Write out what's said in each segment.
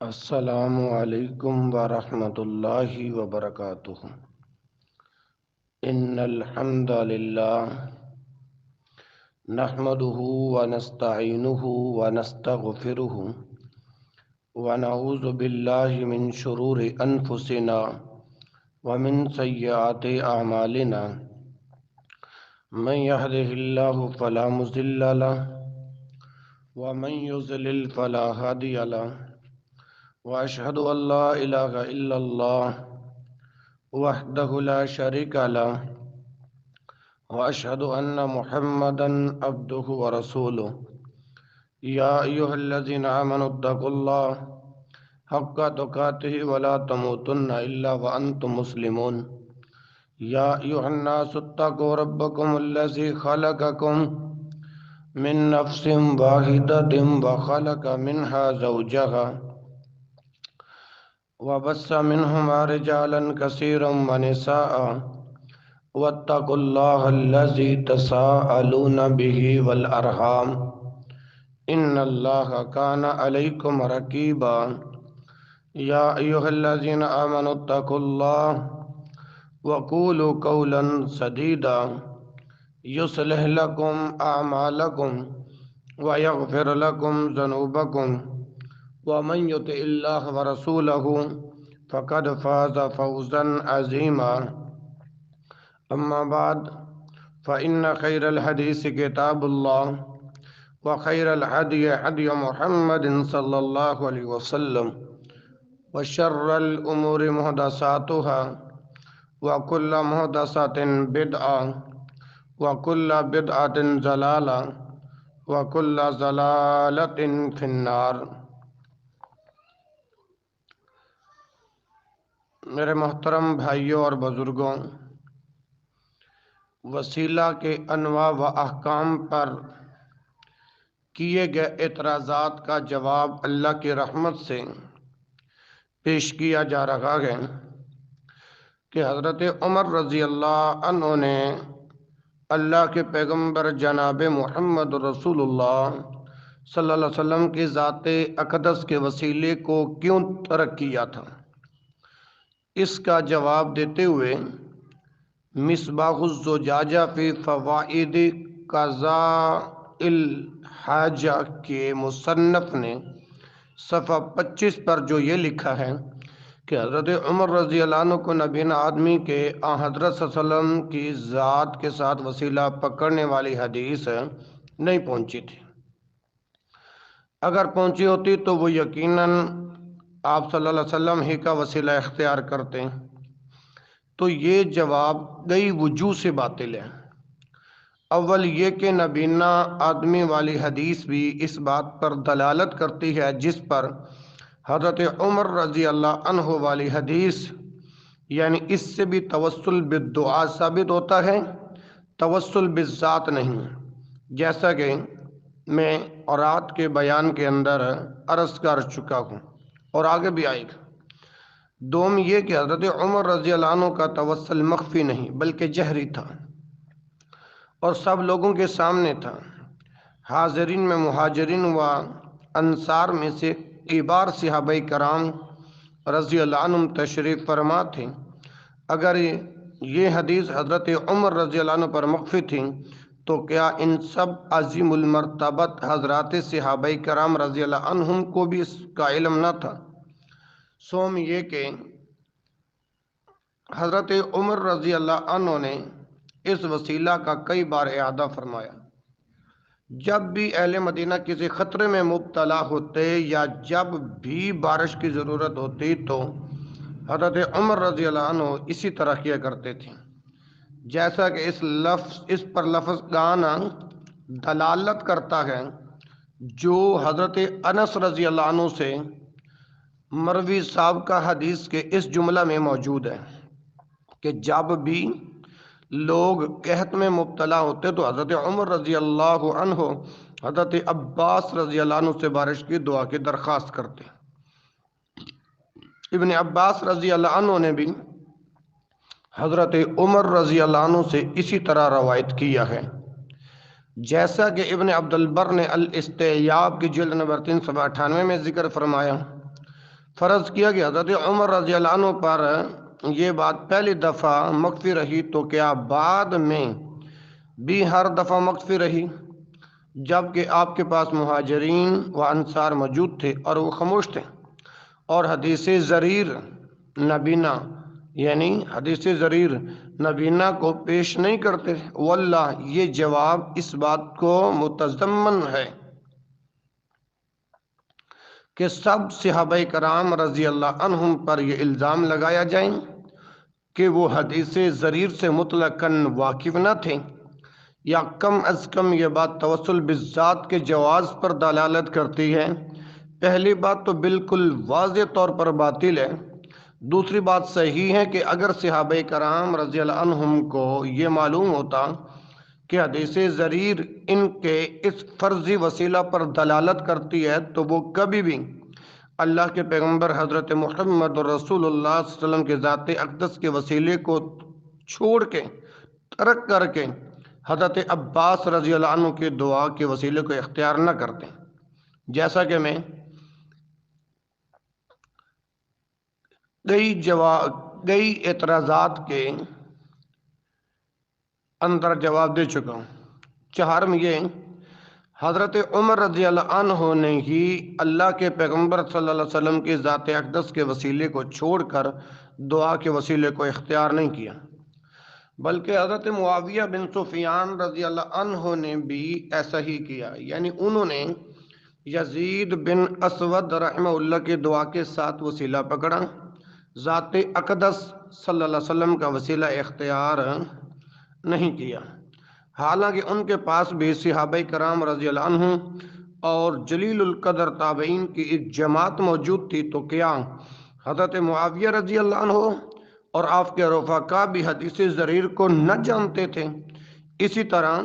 السلام علیکم ورحمۃ اللہ وبرکاتہ۔ ان الحمد للہ نحمده ونستعینه ونستغفره ونعوذ باللہ من شرور انفسنا ومن سیئات اعمالنا من يهده اللہ فلا مضل له ومن يضلل فلا هادی له وأشهد أن لا إله إلا الله وحده لا شريك له وأشهد أن محمدا عبده ورسوله يا أيها الذين آمنوا اتقوا الله حق تقاته ولا تموتن إلا وأنتم مسلمون يا أيها الناس اتقوا ربكم الذي خلقكم من نفس واحدة وخلق منها زوجها وبث منهما رجالا كثيرا ونساء واتقوا الله الذي تساءلون به والأرحام إن الله كان عليكم رقيبا يا أيها الذين آمنوا اتقوا الله وقولوا قولا سديدا يصلح لكم أعمالكم ويغفر لكم ذنوبكم ومن يطع الله ورسوله فقد فاز فوزا عظيما أما بعد فإن خير الحديث كتاب الله وخير الهدي هدي محمد صلى الله عليه وسلم وشر الأمور محدثاتها وكل محدثة بدعة وكل بدعة ضلالة وكل ضلالة في النار۔ میرے محترم بھائیوں اور بزرگوں، وسیلہ کے انواع و احکام پر کیے گئے اعتراضات کا جواب اللہ کی رحمت سے پیش کیا جا رہا ہے کہ حضرت عمر رضی اللہ عنہ نے اللہ کے پیغمبر جناب محمد رسول اللہ صلی اللہ علیہ وسلم کی ذات اقدس کے وسیلے کو کیوں ترک کیا تھا۔ اس کا جواب دیتے ہوئے مصباح الزجاجہ فی فوائد قضاء الحاجہ کے مصنف نے صفحہ 25 پر جو یہ لکھا ہے کہ حضرت عمر رضی اللہ عنہ کو نبینا آدمی کے حضرت صلی اللہ علیہ وسلم کی ذات کے ساتھ وسیلہ پکڑنے والی حدیث نہیں پہنچی تھی۔ اگر پہنچی ہوتی تو وہ یقیناً آپ صلی اللہ علیہ وسلم ہی کا وسیلہ اختیار کرتے، تو یہ جواب کئی وجوہ سے باطل ہے۔ اول یہ کہ نبینا آدمی والی حدیث بھی اس بات پر دلالت کرتی ہے جس پر حضرت عمر رضی اللہ عنہ والی حدیث، یعنی اس سے بھی توسل بالدعا ثابت ہوتا ہے، توسل بالذات نہیں، جیسا کہ میں اورات کے بیان کے اندر عرض کر چکا ہوں اور آگے بھی آئے گا۔ دوم یہ کہ حضرت عمر رضی اللہ عنہ کا توسل مخفی نہیں بلکہ جہری تھا اور سب لوگوں کے سامنے تھا۔ حاضرین میں مہاجرین و انصار میں سے کبار صحابہ کرام رضی اللہ عنہم تشریف فرما تھے۔ اگر یہ حدیث حضرت عمر رضی اللہ عنہ پر مخفی تھی تو کیا ان سب عظیم المرتبت حضرات صحابہ کرام رضی اللہ عنہم کو بھی اس کا علم نہ تھا؟ سوم یہ کہ حضرت عمر رضی اللہ عنہ نے اس وسیلہ کا کئی بار اعادہ فرمایا۔ جب بھی اہل مدینہ کسی خطرے میں مبتلا ہوتے یا جب بھی بارش کی ضرورت ہوتی تو حضرت عمر رضی اللہ عنہ اسی طرح کیا کرتے تھے، جیسا کہ اس پر لفظ گانا دلالت کرتا ہے جو حضرت انس رضی اللہ عنہ سے مروی صاحب کا حدیث کے اس جملہ میں موجود ہے کہ جب بھی لوگ قحط میں مبتلا ہوتے تو حضرت عمر رضی اللہ عنہ حضرت عباس رضی اللہ عنہ سے بارش کی دعا کی درخواست کرتے۔ ابن عباس رضی اللہ عنہ نے بھی حضرت عمر رضی اللہ عنہ سے اسی طرح روایت کیا ہے، جیسا کہ ابن عبد البر نے الاستیاب کی جلد نمبر 398 میں ذکر فرمایا فرض کیا کہ حضرت عمر رضی اللہ عنہ پر یہ بات پہلی دفعہ مخفی رہی تو کیا بعد میں بھی ہر دفعہ مخفی رہی جبکہ آپ کے پاس مہاجرین و انصار موجود تھے اور وہ خاموش تھے اور حدیث زریر نبینا یعنی حدیث زریر نبینا کو پیش نہیں کرتے؟ واللہ یہ جواب اس بات کو متضمن ہے کہ سب صحابہ کرام رضی اللہ عنہم پر یہ الزام لگایا جائیں کہ وہ حدیث زریر سے مطلقاً واقف نہ تھے، یا کم از کم یہ بات توسل بالذات کے جواز پر دلالت کرتی ہے۔ پہلی بات تو بالکل واضح طور پر باطل ہے۔ دوسری بات صحیح ہے کہ اگر صحابہ کرام رضی اللہ عنہم کو یہ معلوم ہوتا کہ حدیث زریر ان کے اس فرضی وسیلہ پر دلالت کرتی ہے تو وہ کبھی بھی اللہ کے پیغمبر حضرت محمد رسول اللہ صلی اللہ علیہ وسلم کے ذات اقدس کے وسیلے کو چھوڑ کے ترک کر کے حضرت عباس رضی اللہ عنہ کے دعا کے وسیلے کو اختیار نہ کرتے، جیسا کہ میں کئی اعتراضات کے اندر جواب دے چکا ہوں۔ چہارم یہ حضرت عمر رضی اللہ عنہ نے ہی اللہ کے پیغمبر صلی اللہ علیہ وسلم کی ذات اقدس کے وسیلے کو چھوڑ کر دعا کے وسیلے کو اختیار نہیں کیا، بلکہ حضرت معاویہ بن سفیان رضی اللہ عنہ نے بھی ایسا ہی کیا، یعنی انہوں نے یزید بن اسود رحمہ اللہ کی دعا کے ساتھ وسیلہ پکڑا، ذات اقدس صلی اللہ علیہ وسلم کا وسیلہ اختیار نہیں کیا، حالانکہ ان کے پاس بھی صحابہ کرام رضی اللہ عنہ اور جلیل القدر تابعین کی ایک جماعت موجود تھی، تو کیا حضرت معاویہ رضی اللہ عنہ اور آپ کے رفقا بھی حدیث زریر کو نہ جانتے تھے؟ اسی طرح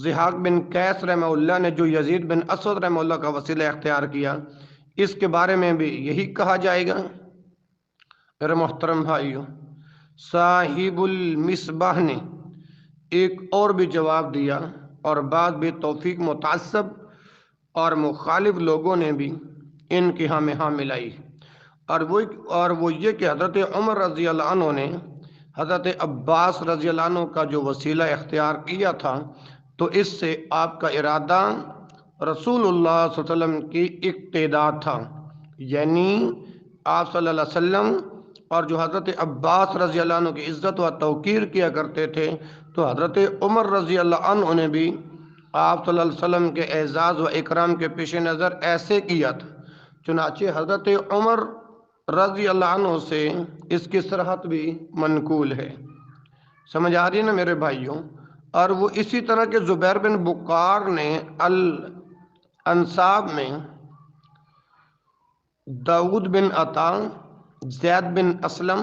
ضحاک بن قیس رحمہ اللہ نے جو یزید بن اسود رحمہ اللہ کا وسیلہ اختیار کیا، اس کے بارے میں بھی یہی کہا جائے گا؟ میرے محترم بھائیوں، صاحب المصباح نے ایک اور بھی جواب دیا، اور بعد بھی توفیق متعصب اور مخالف لوگوں نے بھی ان کی ہاں میں ہاں ملائی، اور وہ یہ کہ حضرت عمر رضی اللہ عنہ نے حضرت عباس رضی اللہ عنہ کا جو وسیلہ اختیار کیا تھا تو اس سے آپ کا ارادہ رسول اللہ صلی اللہ علیہ وسلم کی اقتداء تھا، یعنی آپ صلی اللہ علیہ وسلم اور جو حضرت عباس رضی اللہ عنہ کی عزت و توقیر کیا کرتے تھے، تو حضرت عمر رضی اللہ عنہ نے بھی آپ صلی اللہ علیہ وسلم کے اعزاز و اکرام کے پیش نظر ایسے کیا تھا۔ چنانچہ حضرت عمر رضی اللہ عنہ سے اس کی صراحت بھی منقول ہے۔ سمجھ آ رہی ہے نا میرے بھائیوں؟ اور وہ اسی طرح کے زبیر بن بکار نے الانصاب میں داود بن عطا، زید بن اسلم،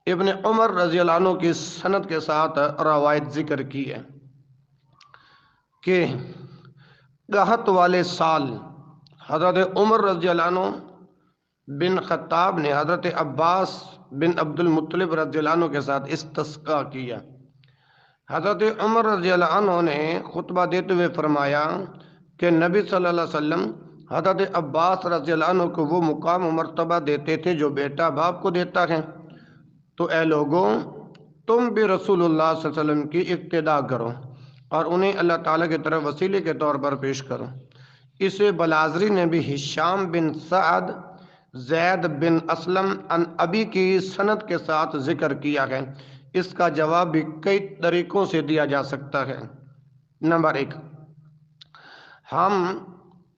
ابن عمر رضی اللہ عنہ کی سند کے ساتھ روایت ذکر کی ہے کہ قحط والے سال حضرت عمر رضی اللہ عنہ بن خطاب نے حضرت عباس بن عبد المطلب رضی اللہ عنہ کے ساتھ استسقاء کیا۔ حضرت عمر رضی اللہ عنہ نے خطبہ دیتے ہوئے فرمایا کہ نبی صلی اللہ علیہ وسلم حضرت عباس رضی اللہ عنہ کو وہ مقام و مرتبہ دیتے تھے جو بیٹا باپ کو دیتا ہے، تو اے لوگوں تم بھی رسول اللہ صلی اللہ علیہ وسلم کی اقتداء کرو اور انہیں اللہ تعالیٰ کی طرف وسیلے کے طور پر پیش کرو۔ اسے بلازری نے بھی ہشام بن سعد، زید بن اسلم ان ابی کی سند کے ساتھ ذکر کیا ہے۔ اس کا جواب بھی کئی طریقوں سے دیا جا سکتا ہے۔ نمبر 1، ہم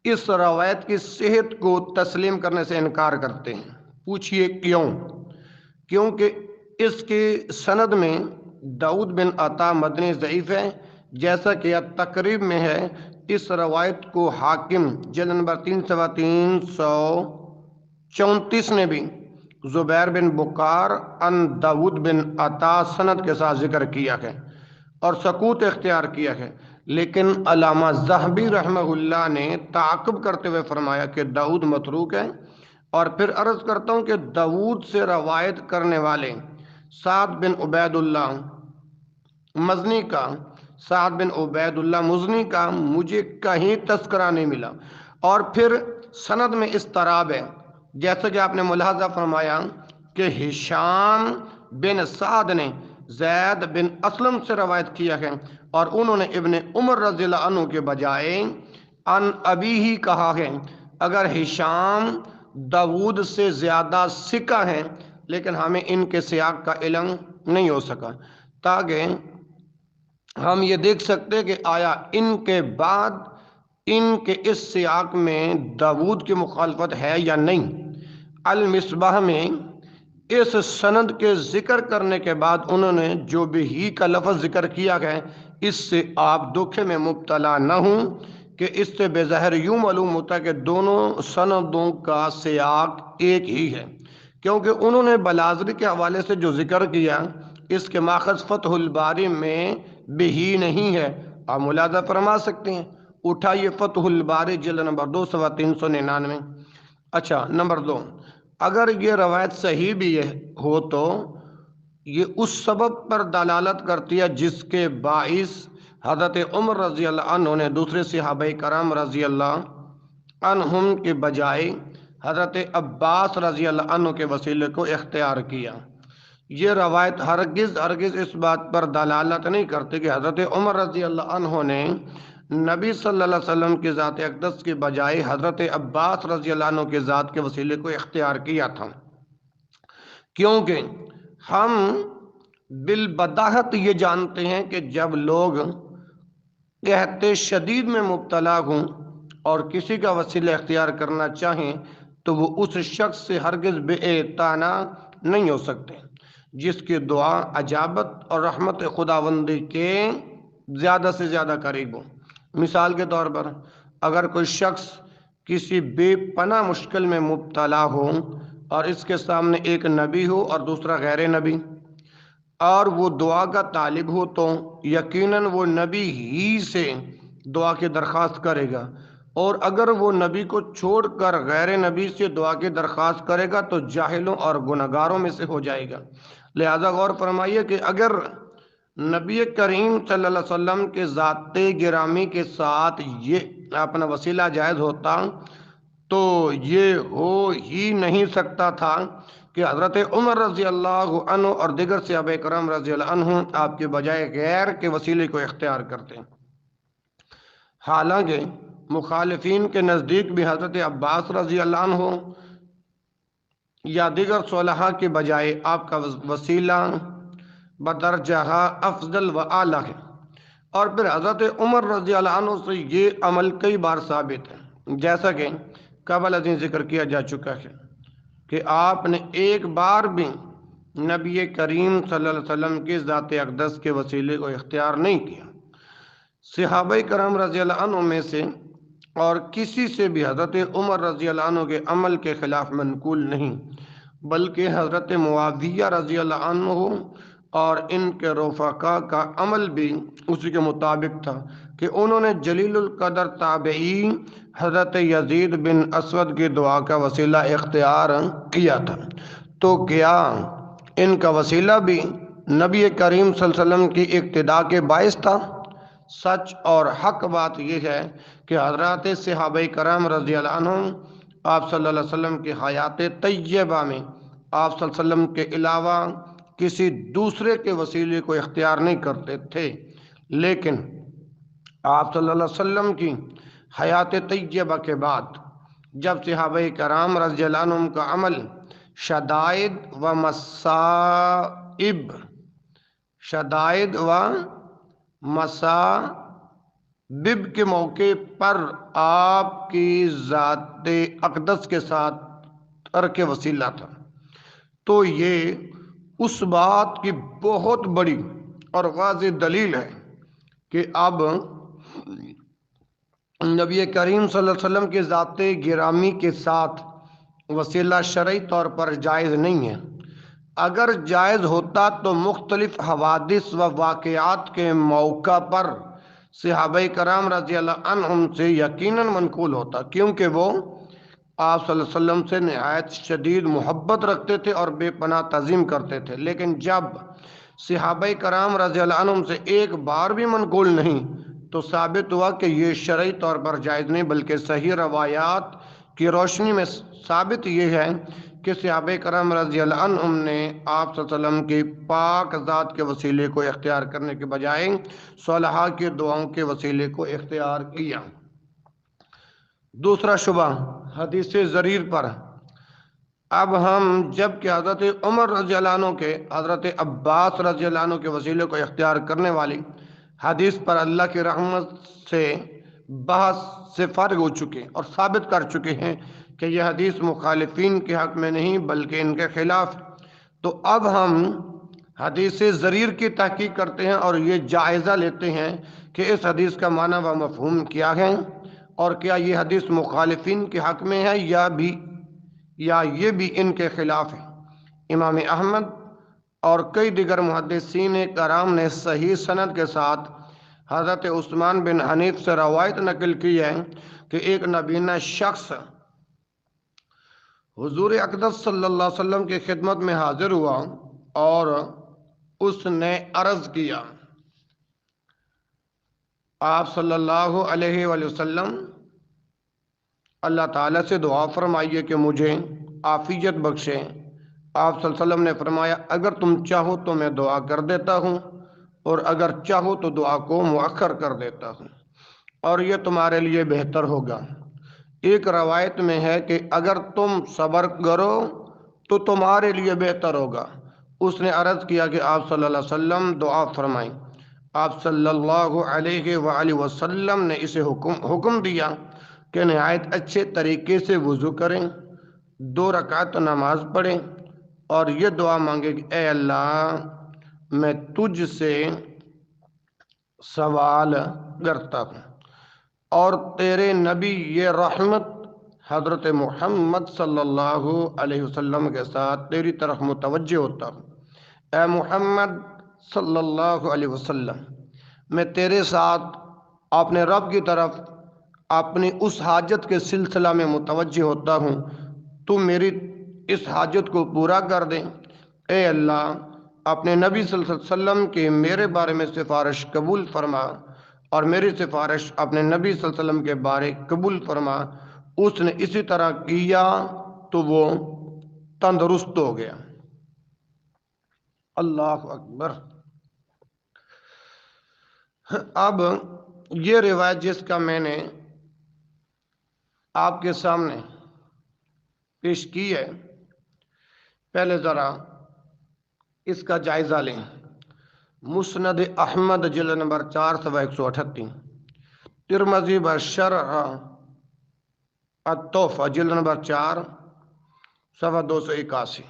اس روایت کی صحت کو تسلیم کرنے سے انکار کرتے ہیں۔ پوچھئے کیوں؟ کیونکہ اس کی سند میں داؤد بن عطا مدنی ضعیف ہے، جیسا کہ تقریب میں ہے۔ اس روایت کو حاکم جلد نمبر 334 نے بھی زبیر بن بکار ان داود بن عطا سند کے ساتھ ذکر کیا ہے اور سکوت اختیار کیا ہے، لیکن علامہ ذہبی رحمہ اللہ نے تعاقب کرتے ہوئے فرمایا کہ داؤد متروک ہے، اور پھر عرض کرتا ہوں کہ داؤد سے روایت کرنے والے سعد بن عبید اللہ مزنی کا مجھے کہیں تذکرہ نہیں ملا، اور پھر سند میں اضطراب ہے، جیسا کہ آپ نے ملاحظہ فرمایا کہ ہشام بن سعد نے زید بن اسلم سے روایت کیا ہے اور انہوں نے ابن عمر رضی اللہ عنہ کے بجائے ان ابی ہی کہا ہے۔ اگر ہشام داود سے زیادہ ثقہ ہیں لیکن ہمیں ان کے سیاق کا علم نہیں ہو سکا، تاکہ ہم یہ دیکھ سکتے کہ آیا ان کے بعد ان کے اس سیاق میں داود کی مخالفت ہے یا نہیں۔ المصباح میں اس سند کے ذکر کرنے کے بعد انہوں نے جو بھی ہی کا لفظ ذکر کیا ہے اس سے آپ دھوکے میں مبتلا نہ ہوں کہ اس سے بے ظاہر یوں معلوم ہوتا ہے کہ دونوں سندوں کا سیاق ایک ہی ہے، کیونکہ انہوں نے بلازری کے حوالے سے جو ذکر کیا اس کے ماخذ فتح الباری میں بھی نہیں ہے۔ آپ ملاحظہ فرما سکتے ہیں، اٹھائیے فتح الباری جلد نمبر 2 صفحہ 399۔ اچھا، نمبر 2، اگر یہ روایت صحیح بھی ہو تو یہ اس سبب پر دلالت کرتی ہے جس کے باعث حضرت عمر رضی اللہ عنہ نے دوسرے صحابہ کرام رضی اللہ عنہم کے بجائے حضرت عباس رضی اللہ عنہ کے وسیلے کو اختیار کیا۔ یہ روایت ہرگز اس بات پر دلالت نہیں کرتی کہ حضرت عمر رضی اللہ عنہ نے نبی صلی اللہ علیہ وسلم کی ذات اقدس کے بجائے حضرت عباس رضی اللہ عنہ کے ذات کے وسیلے کو اختیار کیا تھا، کیونکہ ہم بالبداہت یہ جانتے ہیں کہ جب لوگ قحط شدید میں مبتلا ہوں اور کسی کا وسیلہ اختیار کرنا چاہیں تو وہ اس شخص سے ہرگز بے اعتنا نہیں ہو سکتے جس کی دعا اجابت اور رحمت خداوندی کے زیادہ سے زیادہ قریب ہو۔ مثال کے طور پر اگر کوئی شخص کسی بے پناہ مشکل میں مبتلا ہو اور اس کے سامنے ایک نبی ہو اور دوسرا غیر نبی، اور وہ دعا کا طالب ہو تو یقیناً وہ نبی ہی سے دعا کی درخواست کرے گا، اور اگر وہ نبی کو چھوڑ کر غیر نبی سے دعا کی درخواست کرے گا تو جاہلوں اور گنہگاروں میں سے ہو جائے گا۔ لہذا غور فرمائیے کہ اگر نبی کریم صلی اللہ علیہ وسلم کے ذات گرامی کے ساتھ یہ اپنا وسیلہ جائز ہوتا تو یہ ہو ہی نہیں سکتا تھا کہ حضرت عمر رضی اللہ عنہ اور دیگر صحابہ کرام رضی اللہ عنہ آپ کے بجائے غیر کے وسیلے کو اختیار کرتے۔ حالانکہ مخالفین کے نزدیک بھی حضرت عباس رضی اللہ عنہ یا دیگر صلحاء کے بجائے آپ کا وسیلہ بدرجہ افضل و اعلیٰ ہے، اور پھر حضرت عمر رضی اللہ عنہ سے یہ عمل کئی بار ثابت ہے، جیسا کہ قبل ازیں ذکر کیا جا چکا ہے کہ آپ نے ایک بار بھی نبی کریم صلی اللہ علیہ وسلم کی ذات اقدس کے وسیلے کو اختیار نہیں کیا۔ صحابہ کرام رضی اللہ عنہ میں سے اور کسی سے بھی حضرت عمر رضی اللہ عنہ کے عمل کے خلاف منقول نہیں، بلکہ حضرت معاویہ رضی اللہ عنہ اور ان کے رفقا کا عمل بھی اسی کے مطابق تھا کہ انہوں نے جلیل القدر تابعی حضرت یزید بن اسود کی دعا کا وسیلہ اختیار کیا تھا۔ تو کیا ان کا وسیلہ بھی نبی کریم صلی اللہ علیہ وسلم کی اقتداء کے باعث تھا؟ سچ اور حق بات یہ ہے کہ حضرات صحابہ کرام رضی اللہ عنہ آپ صلی اللہ علیہ وسلم کی حیات طیبہ میں آپ صلی اللہ علیہ وسلم کے علاوہ کسی دوسرے کے وسیلے کو اختیار نہیں کرتے تھے، لیکن آپ صلی اللہ علیہ وسلم کی حیات طیبہ کے بعد جب صحابہ کرام رضی اللہ عنہم کا عمل شدائد و مصائب کے موقع پر آپ کی ذات اقدس کے ساتھ ترک وسیلہ تھا، تو یہ اس بات کی بہت بڑی اور واضح دلیل ہے کہ اب نبی کریم صلی اللہ علیہ وسلم کے ذات گرامی کے ساتھ وسیلہ شرعی طور پر جائز نہیں ہے۔ اگر جائز ہوتا تو مختلف حوادث و واقعات کے موقع پر صحابہ کرام رضی اللہ عنہم سے یقیناً منقول ہوتا، کیونکہ وہ آپ صلی اللہ علیہ وسلم سے نہایت شدید محبت رکھتے تھے اور بے پناہ تعظیم کرتے تھے، لیکن جب صحابہ کرام رضی اللہ عنہم سے ایک بار بھی منقول نہیں تو ثابت ہوا کہ یہ شرعی طور پر جائز نہیں بلکہ صحیح روایات کی روشنی میں ثابت یہ ہے کہ صحابہ کرام رضی اللہ عنہم نے آپ صلی اللہ علیہ وسلم کی پاک ذات کے وسیلے کو اختیار کرنے کے بجائے صالحہ کی دعاؤں کے وسیلے کو اختیار کیا۔ دوسرا شبہ حدیث ضریر پر۔ اب ہم جب کہ حضرت عمر رضی اللہ عنہ کے حضرت عباس رضی اللہ عنہ کے وسیلے کو اختیار کرنے والی حدیث پر اللہ کی رحمت سے بحث سے فارغ ہو چکے اور ثابت کر چکے ہیں کہ یہ حدیث مخالفین کے حق میں نہیں بلکہ ان کے خلاف، تو اب ہم حدیث ضریر کی تحقیق کرتے ہیں اور یہ جائزہ لیتے ہیں کہ اس حدیث کا معنی و مفہوم کیا ہے اور کیا یہ حدیث مخالفین کے حق میں ہے یا یہ بھی ان کے خلاف ہے۔ امام احمد اور کئی دیگر محدثین کرام نے صحیح سند کے ساتھ حضرت عثمان بن حنیف سے روایت نقل کی ہے کہ ایک نبینہ شخص حضور اقدس صلی اللہ علیہ وسلم کی خدمت میں حاضر ہوا اور اس نے عرض کیا، آپ صلی اللہ علیہ وآلہ وسلم اللہ تعالیٰ سے دعا فرمائیے کہ مجھے عافیت بخشے۔ آپ صلی اللہ علیہ وسلم نے فرمایا، اگر تم چاہو تو میں دعا کر دیتا ہوں اور اگر چاہو تو دعا کو مؤخر کر دیتا ہوں اور یہ تمہارے لیے بہتر ہوگا۔ ایک روایت میں ہے کہ اگر تم صبر کرو تو تمہارے لیے بہتر ہوگا۔ اس نے عرض کیا کہ آپ صلی اللہ علیہ وسلم دعا فرمائیں۔ آپ صلی اللہ علیہ وآلہ وسلم نے اسے حکم دیا کہ نہایت اچھے طریقے سے وضو کریں، 2 رکعت نماز پڑھیں اور یہ دعا مانگے کہ اے اللہ میں تجھ سے سوال کرتا ہوں اور تیرے نبی یہ رحمت حضرت محمد صلی اللہ علیہ وسلم کے ساتھ تیری طرف متوجہ ہوتا ہوں۔ اے محمد صلی اللہ علیہ وسلم، میں تیرے ساتھ اپنے رب کی طرف اپنی اس حاجت کے سلسلہ میں متوجہ ہوتا ہوں، تو میری اس حاجت کو پورا کر دیں۔ اے اللہ اپنے نبی صلی اللہ علیہ وسلم کی میرے بارے میں سفارش قبول فرما اور میری سفارش اپنے نبی صلی اللہ علیہ وسلم کے بارے قبول فرما۔ اس نے اسی طرح کیا تو وہ تندرست ہو گیا۔ اللہ اکبر۔ اب یہ روایت جس کا میں نے آپ کے سامنے پیش کی ہے، پہلے ذرا اس کا جائزہ لیں۔ مسند احمد جلد نمبر 4 صفحہ 138، ترمذی بشرح التحفہ جلد نمبر 4 صفحہ 281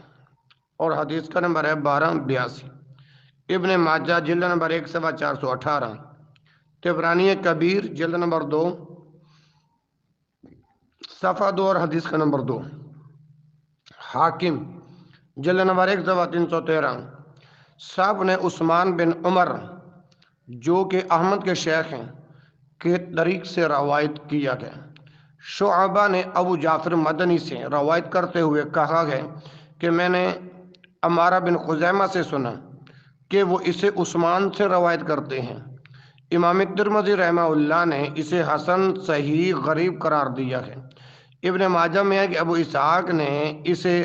اور حدیث کا نمبر ہے 1282، ابن ماجہ جلد نمبر 1 صفحہ 418، طبرانی کبیر جلد نمبر 2 صفحہ 2 اور حدیث کا نمبر 2، حاکم جلد نمبر 1 صفحہ 313۔ سب نے عثمان بن عمر جو کہ احمد کے شیخ ہیں کے طریق سے روایت کیا گیا۔ شعبہ نے ابو جعفر مدنی سے روایت کرتے ہوئے کہا ہے کہ میں نے عمارہ بن خزیمہ سے سنا کہ وہ اسے عثمان سے روایت کرتے ہیں۔ امام ترمذی رحمہ اللہ نے اسے حسن صحیح غریب قرار دیا ہے۔ ابن ماجہ میں ہے کہ ابو اسحاق نے اسے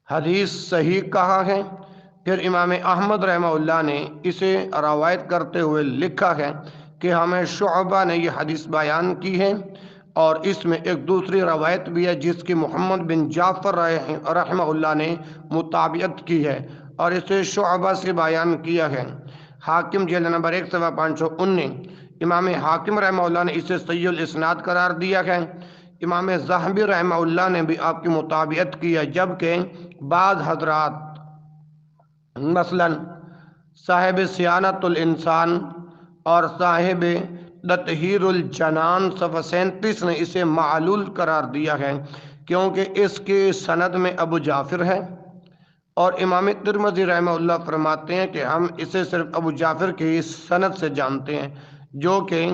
حدیث صحیح کہا ہے۔ پھر امام احمد رحمہ اللہ نے اسے روایت کرتے ہوئے لکھا ہے کہ ہمیں شعبہ نے یہ حدیث بیان کی ہے اور اس میں ایک دوسری روایت بھی ہے جس کی محمد بن جعفر رحمہ اللہ نے مطابقت کی ہے اور اسے شعبہ سے بیان کیا ہے۔ حاکم جلد نمبر 1 صفحہ 519، امام حاکم رحمہ اللہ نے اسے صحیح الاسناد قرار دیا ہے۔ امام ذہبی رحمہ اللہ نے بھی آپ کی مطابقت کی ہے، جبکہ بعض حضرات مثلا صاحب صیانت الانسان اور صاحب تطہیر الجنان صفحہ 37 نے اسے معلول قرار دیا ہے کیونکہ اس کے سند میں ابو جعفر ہے، اور امام ترمذی رحمہ اللہ فرماتے ہیں کہ ہم اسے صرف ابو جعفر کی سند سے جانتے ہیں جو کہ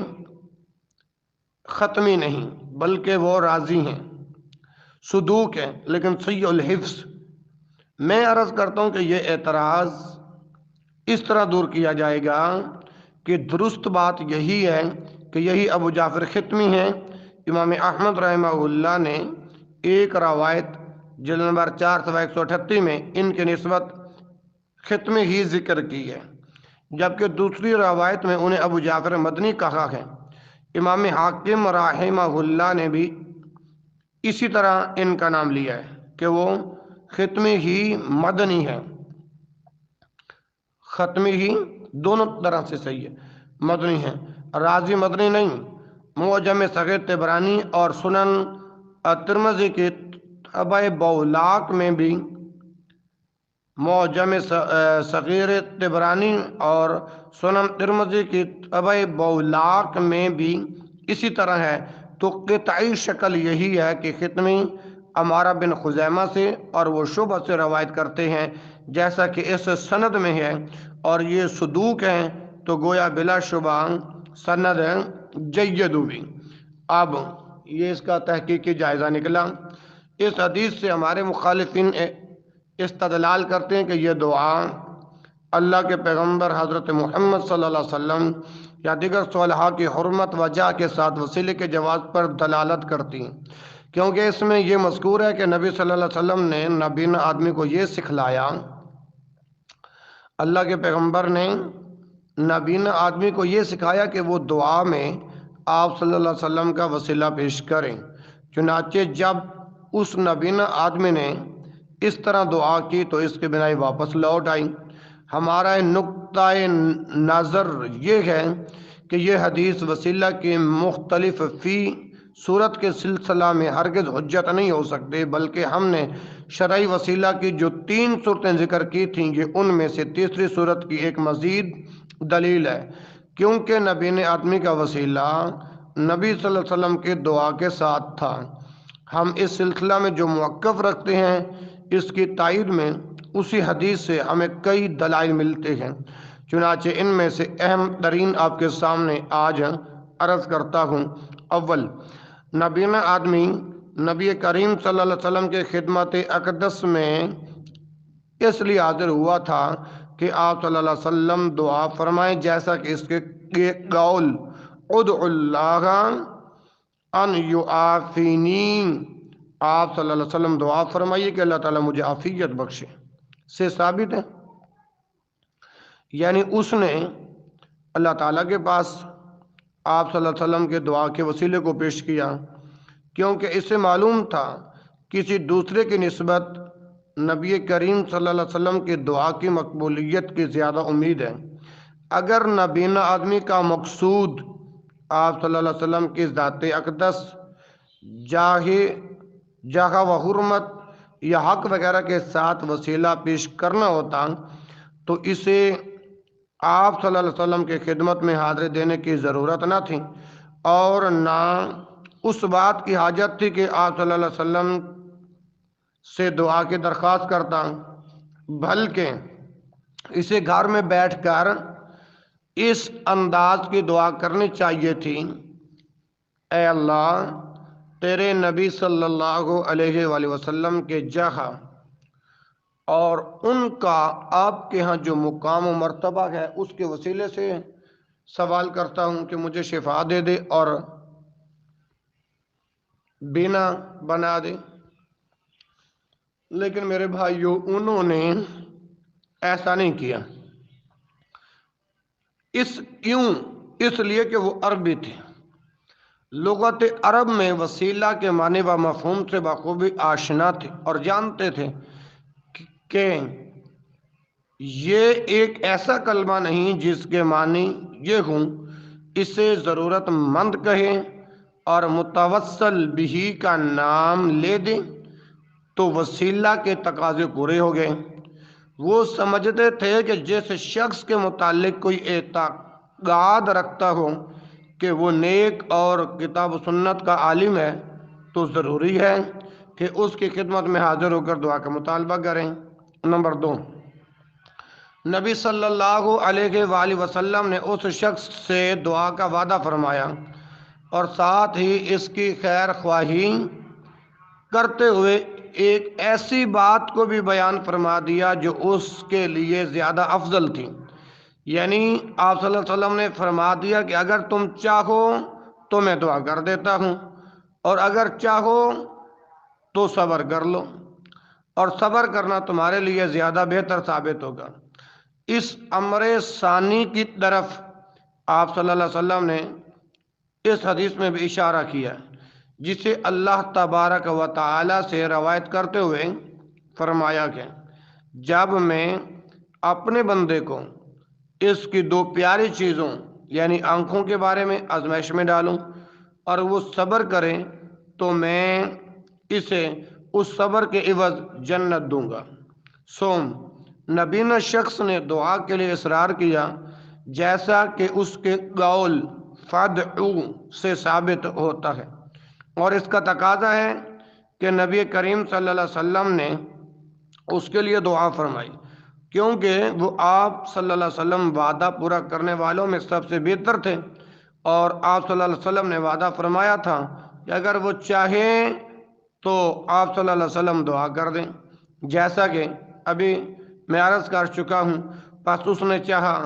ختمی نہیں بلکہ وہ راضی ہیں، صدوق ہیں لیکن صحیح الحفظ۔ میں عرض کرتا ہوں کہ یہ اعتراض اس طرح دور کیا جائے گا کہ درست بات یہی ہے کہ یہی ابو جعفر ختمی ہیں امام احمد رحمہ اللہ نے ایک روایت جلد نمبر 4138 میں ان کے نسبت ختم ہی ذکر کی ہے، جبکہ دوسری روایت میں انہیں ابو جعفر مدنی کہا ہے۔ امام حاکم رحمہ اللہ نے بھی اسی طرح ان کا نام لیا ہے کہ وہ ختم ہی مدنی ہے۔ ختم ہی دونوں طرح سے صحیح ہے، مدنی ہے، رازی مدنی نہیں۔ معجم صغیر طبرانی اور سنن ترمذی کے طبع بولاق میں بھی، معجم صغیر طبرانی اور سنن ترمذی کی طبع بولاق میں بھی اسی طرح ہے۔ تو قطعی شکل یہی ہے کہ ختمی عمارہ بن خزیمہ سے اور وہ شعبہ سے روایت کرتے ہیں، جیسا کہ اس سند میں ہے، اور یہ صدوق ہیں، تو گویا بلا شبہ سند جید بھی۔ اب یہ اس کا تحقیقی جائزہ نکلا۔ اس حدیث سے ہمارے مخالفین استدلال کرتے ہیں کہ یہ دعا اللہ کے پیغمبر حضرت محمد صلی اللہ علیہ وسلم یا دیگر صالحہ کی حرمت وجہ کے ساتھ وسیلے کے جواز پر دلالت کرتی ہیں، کیونکہ اس میں یہ مذکور ہے کہ نبی صلی اللہ علیہ وسلم نے نابینا آدمی کو یہ سکھلایا، اللہ کے پیغمبر نے نابینا آدمی کو یہ سکھایا کہ وہ دعا میں آپ صلی اللہ علیہ وسلم کا وسیلہ پیش کریں۔ چنانچہ جب اس نابینا آدمی نے اس طرح دعا کی تو اس کی بنائی واپس لوٹ آئی۔ ہمارا نقطۂ نظر یہ ہے کہ یہ حدیث وسیلہ کی مختلف فی صورت کے سلسلہ میں ہرگز حجت نہیں ہو سکتے، بلکہ ہم نے شرعی وسیلہ کی جو 3 صورتیں ذکر کی تھیں، یہ ان میں سے تیسری صورت کی ایک مزید دلیل ہے، کیونکہ نبی آدمی کا وسیلہ نبی صلی اللہ علیہ وسلم کی دعا کے ساتھ تھا۔ ہم اس سلسلہ میں جو موقف رکھتے ہیں، اس کی تائید میں اسی حدیث سے ہمیں کئی دلائل ملتے ہیں، چنانچہ ان میں سے اہم ترین آپ کے سامنے آج عرض کرتا ہوں۔ اول، نبینا آدمی نبی کریم صلی اللہ علیہ وسلم کے خدمت اقدس میں اس لیے حاضر ہوا تھا کہ آپ صلی اللہ علیہ وسلم دعا فرمائیں، جیسا کہ اس کے قول ادعو اللہ ان یعافینی، آپ صلی اللہ علیہ وسلم دعا فرمائیے کہ اللہ تعالیٰ مجھے عافیت بخشے، سے ثابت ہے۔ یعنی اس نے اللہ تعالیٰ کے پاس آپ صلی اللہ علیہ وسلم کے دعا کے وسیلے کو پیش کیا، کیونکہ اسے معلوم تھا کسی دوسرے کی نسبت نبی کریم صلی اللہ علیہ وسلم کی دعا کی مقبولیت کی زیادہ امید ہے۔ اگر نبینا آدمی کا مقصود آپ صلی اللہ علیہ وسلم کی ذات اقدس، جاہ و حرمت یا حق وغیرہ کے ساتھ وسیلہ پیش کرنا ہوتا تو اسے آپ صلی اللہ علیہ وسلم کی خدمت میں حاضر دینے کی ضرورت نہ تھی، اور نہ اس بات کی حاجت تھی کہ آپ صلی اللہ علیہ وسلم سے دعا کی درخواست کرتا، بلکہ اسے گھر میں بیٹھ کر اس انداز کی دعا کرنی چاہیے تھی: اے اللہ، تیرے نبی صلی اللہ علیہ وآلہ وسلم کے جہاں اور ان کا آپ کے ہاں جو مقام و مرتبہ ہے، اس کے وسیلے سے سوال کرتا ہوں کہ مجھے شفا دے دے اور بینا بنا دے۔ لیکن میرے بھائیوں، انہوں نے ایسا نہیں کیا۔ اس لیے کہ وہ عربی تھے، لغت عرب میں وسیلہ کے معنی و مفہوم سے بخوبی آشنا تھے اور جانتے تھے کہ یہ ایک ایسا کلمہ نہیں جس کے معنی یہ ہوں اسے ضرورت مند کہیں اور متوسل بہی کا نام لے دیں تو وسیلہ کے تقاضے پورے ہو گئے۔ وہ سمجھتے تھے کہ جس شخص کے متعلق کوئی اعتقاد رکھتا ہو کہ وہ نیک اور کتاب و سنت کا عالم ہے تو ضروری ہے کہ اس کی خدمت میں حاضر ہو کر دعا کا مطالبہ کریں۔ نمبر 2، نبی صلی اللہ علیہ وآلہ وسلم نے اس شخص سے دعا کا وعدہ فرمایا اور ساتھ ہی اس کی خیر خواہی کرتے ہوئے ایک ایسی بات کو بھی بیان فرما دیا جو اس کے لیے زیادہ افضل تھی۔ یعنی آپ صلی اللہ علیہ وسلم نے فرما دیا کہ اگر تم چاہو تو میں دعا کر دیتا ہوں، اور اگر چاہو تو صبر کر لو، اور صبر کرنا تمہارے لیے زیادہ بہتر ثابت ہوگا۔ اس امر ثانی کی طرف آپ صلی اللہ علیہ وسلم نے اس حدیث میں بھی اشارہ کیا، جسے اللہ تبارک و تعالی سے روایت کرتے ہوئے فرمایا کہ جب میں اپنے بندے کو اس کی دو پیاری چیزوں یعنی آنکھوں کے بارے میں آزمائش میں ڈالوں اور وہ صبر کرے تو میں اسے اس صبر کے عوض جنت دوں گا۔ سوم نبینا شخص نے دعا کے لیے اصرار کیا، جیسا کہ اس کے قول فادعو سے ثابت ہوتا ہے، اور اس کا تقاضا ہے کہ نبی کریم صلی اللہ علیہ وسلم نے اس کے لیے دعا فرمائی، کیونکہ وہ آپ صلی اللہ علیہ وسلم وعدہ پورا کرنے والوں میں سب سے بہتر تھے، اور آپ صلی اللہ علیہ وسلم نے وعدہ فرمایا تھا کہ اگر وہ چاہیں تو آپ صلی اللہ علیہ وسلم دعا کر دیں، جیسا کہ ابھی میں عرض کر چکا ہوں۔ پس اس نے چاہا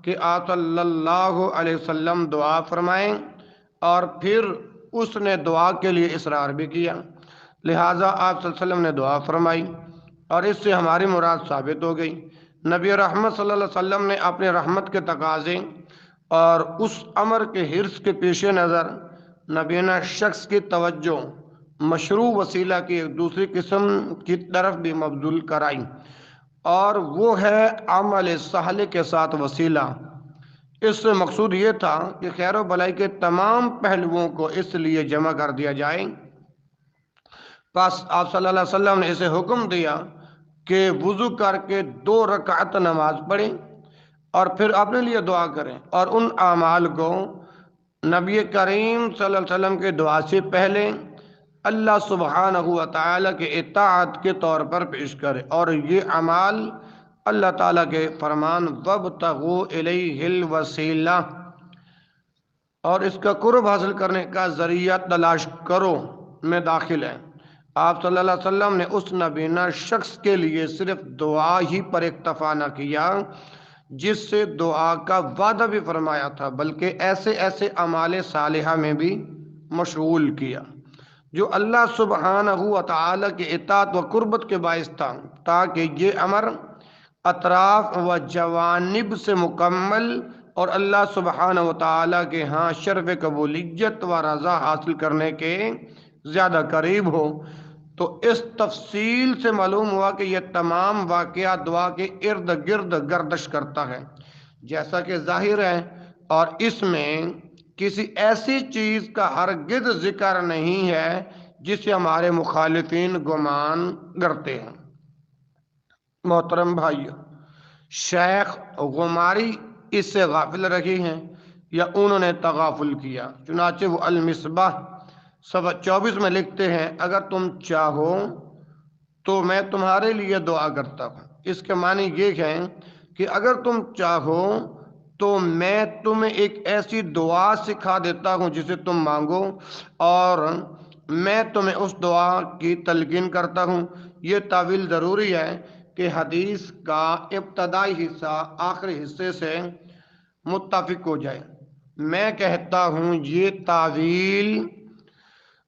کہ آپ صلی اللہ علیہ وسلم دعا فرمائیں، اور پھر اس نے دعا کے لیے اصرار بھی کیا، لہٰذا آپ صلی اللہ علیہ وسلم نے دعا فرمائی، اور اس سے ہماری مراد ثابت ہو گئی۔ نبی رحمت صلی اللہ علیہ وسلم نے اپنے رحمت کے تقاضے اور اس امر کے حرص کے پیش نظر نبینا شخص کی توجہ مشروع وسیلہ کی ایک دوسری قسم کی طرف بھی مبذول کرائی، اور وہ ہے عمل صالح کے ساتھ وسیلہ۔ اس سے مقصود یہ تھا کہ خیر و بھلائی کے تمام پہلوؤں کو اس لیے جمع کر دیا جائے۔ پس آپ صلی اللہ علیہ وسلم نے اسے حکم دیا کہ وضو کر کے 2 رکعت نماز پڑھیں اور پھر اپنے لیے دعا کریں، اور ان اعمال کو نبی کریم صلی اللہ علیہ وسلم کے دعا سے پہلے اللہ سبحانہ و تعالی کے اطاعت کے طور پر پیش کرے، اور یہ اعمال اللہ تعالیٰ کے فرمان وابتغوا الیہ الوسیلہ اور اس کا قرب حاصل کرنے کا ذریعہ تلاش کرو میں داخل ہے۔ آپ صلی اللہ علیہ وسلم نے اس نبینا شخص کے لیے صرف دعا ہی پر اکتفا نہ کیا جس سے دعا کا وعدہ بھی فرمایا تھا، بلکہ ایسے ایسے اعمال صالحہ میں بھی مشغول کیا جو اللہ سبحانہ و تعالی کے اطاعت و قربت کے باعث تھا، تاکہ یہ امر اطراف و جوانب سے مکمل اور اللہ سبحانہ و تعالی کے ہاں شرف قبولیت و رضا حاصل کرنے کے زیادہ قریب ہو۔ تو اس تفصیل سے معلوم ہوا کہ یہ تمام واقعات دعا کے ارد گرد گردش کرتا ہے، جیسا کہ ظاہر ہے، اور اس میں کسی ایسی چیز کا ہرگز ذکر نہیں ہے جسے ہمارے مخالفین گمان کرتے ہیں۔ محترم بھائیو، شیخ غماری اس سے غافل رہی ہیں یا انہوں نے تغافل کیا، چنانچہ وہ المصباح صفحہ 24 میں لکھتے ہیں، اگر تم چاہو تو میں تمہارے لیے دعا کرتا ہوں۔ اس کے معنی یہ ہے کہ اگر تم چاہو تو میں تمہیں ایک ایسی دعا سکھا دیتا ہوں جسے تم مانگو، اور میں تمہیں اس دعا کی تلقین کرتا ہوں۔ یہ تعویل ضروری ہے کہ حدیث کا ابتدائی حصہ آخری حصے سے متفق ہو جائے۔ میں کہتا ہوں یہ تعویل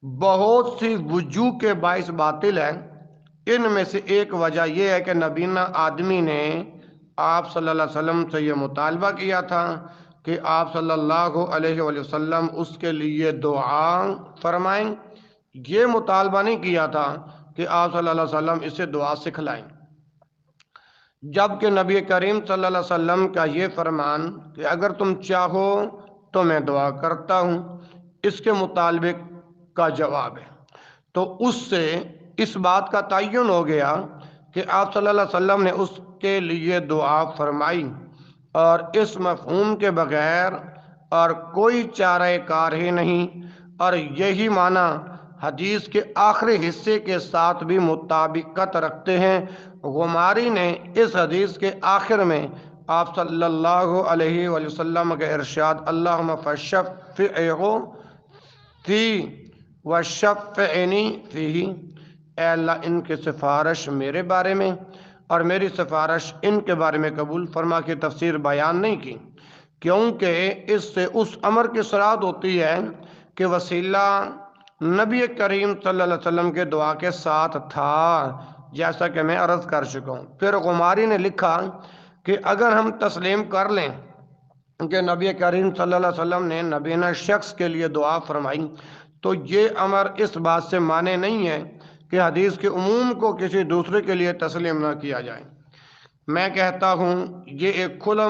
بہت سی وجوہ کے باعث باطل ہے۔ ان میں سے ایک وجہ یہ ہے کہ نبینا آدمی نے آپ صلی اللہ علیہ وسلم سے یہ مطالبہ کیا تھا کہ آپ صلی اللہ علیہ وآلہ وسلم اس کے لیے دعا فرمائیں، یہ مطالبہ نہیں کیا تھا کہ آپ صلی اللہ علیہ وسلم اسے دعا سکھلائیں، جبکہ نبی کریم صلی اللہ علیہ وسلم کا یہ فرمان کہ اگر تم چاہو تو میں دعا کرتا ہوں اس کے مطالبے کا جواب ہے۔ تو اس سے اس بات کا تعین ہو گیا کہ آپ صلی اللہ علیہ وسلم نے اس کے لیے دعا فرمائی، اور اس مفہوم کے بغیر اور کوئی چارہ کار ہی نہیں، اور یہی معنی حدیث کے آخری حصے کے ساتھ بھی مطابقت رکھتے ہیں۔ غماری نے اس حدیث کے آخر میں آپ صلی اللہ علیہ وآلہ وسلم کا ارشاد اللہم فشفعہ فی وشفعنی فیہ، اے اللہ ان کی سفارش میرے بارے میں اور میری سفارش ان کے بارے میں قبول فرما کی تفسیر بیان نہیں کی، کیونکہ اس سے اس امر کی صراحت ہوتی ہے کہ وسیلہ نبی کریم صلی اللہ علیہ وسلم کے دعا کے ساتھ تھا، جیسا کہ میں عرض کر چکا ہوں۔ پھر غماری نے لکھا کہ اگر ہم تسلیم کر لیں کہ نبی کریم صلی اللہ علیہ وسلم نے نبینا شخص کے لیے دعا فرمائی، تو یہ امر اس بات سے مانے نہیں ہے کہ حدیث کے عموم کو کسی دوسرے کے لیے تسلیم نہ کیا جائے۔ میں کہتا ہوں یہ ایک کھلا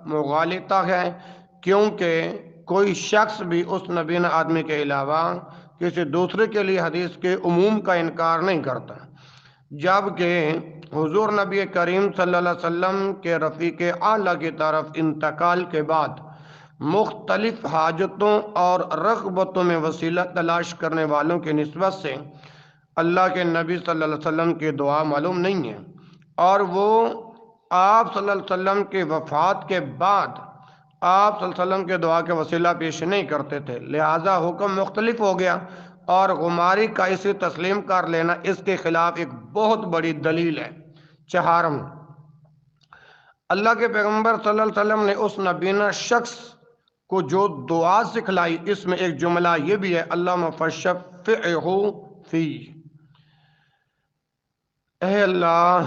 مغالطہ ہے، کیونکہ کوئی شخص بھی اس نبینا آدمی کے علاوہ کسی دوسرے کے لیے حدیث کے عموم کا انکار نہیں کرتا، جبکہ حضور نبی کریم صلی اللہ علیہ وسلم کے رفیق اعلیٰ کی طرف انتقال کے بعد مختلف حاجتوں اور رغبتوں میں وسیلہ تلاش کرنے والوں کی نسبت سے اللہ کے نبی صلی اللہ علیہ وسلم کی دعا معلوم نہیں ہے، اور وہ آپ صلی اللہ علیہ وسلم کی وفات کے بعد آپ صلی اللہ علیہ وسلم کے دعا کے وسیلہ پیش نہیں کرتے تھے، لہٰذا حکم مختلف ہو گیا، اور غماری کا اسے تسلیم کر لینا اس کے خلاف ایک بہت بڑی دلیل ہے۔ چہارم، اللہ کے پیغمبر صلی اللہ علیہ وسلم نے اس نبینا شخص کو جو دعا سکھلائی، اس میں ایک جملہ یہ بھی ہے، اللہم فشفعہ فی، اے اللہ